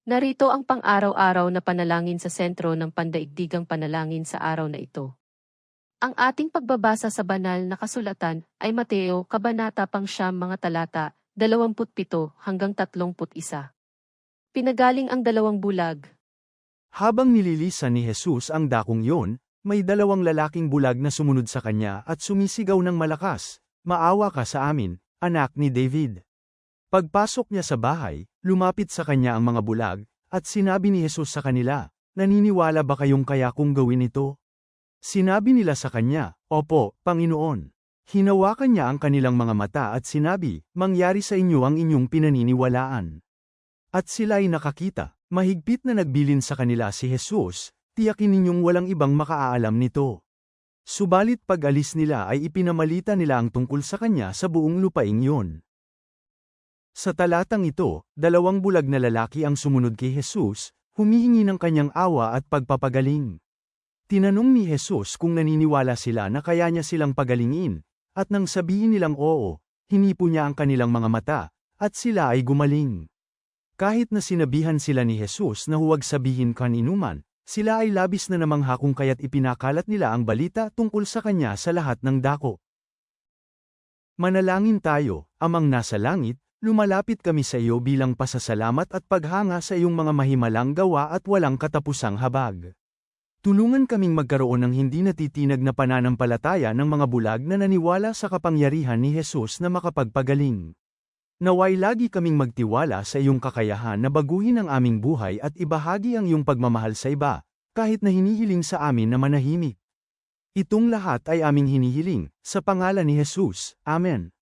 Narito ang pang-araw-araw na panalangin sa sentro ng pandaigdigang panalangin sa araw na ito. Ang ating pagbabasa sa banal na kasulatan ay Mateo, Kabanata Pangsyam mga talata, 27 hanggang 31. Pinagaling ang dalawang bulag. Habang nililisan ni Jesus ang dakong yon, may dalawang lalaking bulag na sumunod sa kanya at sumisigaw ng malakas, "Maawa ka sa amin, anak ni David." Pagpasok niya sa bahay, lumapit sa kanya ang mga bulag, at sinabi ni Jesus sa kanila, "Naniniwala ba kayong kaya kong gawin ito?" Sinabi nila sa kanya, "Opo, Panginoon." Hinawakan niya ang kanilang mga mata at sinabi, "Mangyari sa inyo ang inyong pinaniniwalaan." At sila ay nakakita. Mahigpit na nagbilin sa kanila si Jesus, "Tiyakin ninyong walang ibang makaalam nito." Subalit pag-alis nila ay ipinamalita nila ang tungkol sa kanya sa buong lupaing yon. Sa talatang ito, dalawang bulag na lalaki ang sumunod kay Jesus, humihingi ng kanyang awa at pagpapagaling. Tinanong ni Jesus kung naniniwala sila na kaya niya silang pagalingin, at nang sabihin nilang oo, hinipo niya ang kanilang mga mata, at sila ay gumaling. Kahit na sinabihan sila ni Jesus na huwag sabihin kaninuman, sila ay labis na namangha kung kaya't ipinakalat nila ang balita tungkol sa kanya sa lahat ng dako. Manalangin tayo, Amang nasa langit, lumalapit kami sa iyo bilang pasasalamat at paghanga sa iyong mga mahimalang gawa at walang katapusang habag. Tulungan kaming magkaroon ng hindi natitinag na pananampalataya ng mga bulag na naniwala sa kapangyarihan ni Jesus na makapagpagaling. Naway lagi kaming magtiwala sa iyong kakayahan na baguhin ang aming buhay at ibahagi ang iyong pagmamahal sa iba, kahit na hinihiling sa amin na manahimik. Itong lahat ay aming hinihiling, sa pangalan ni Jesus. Amen.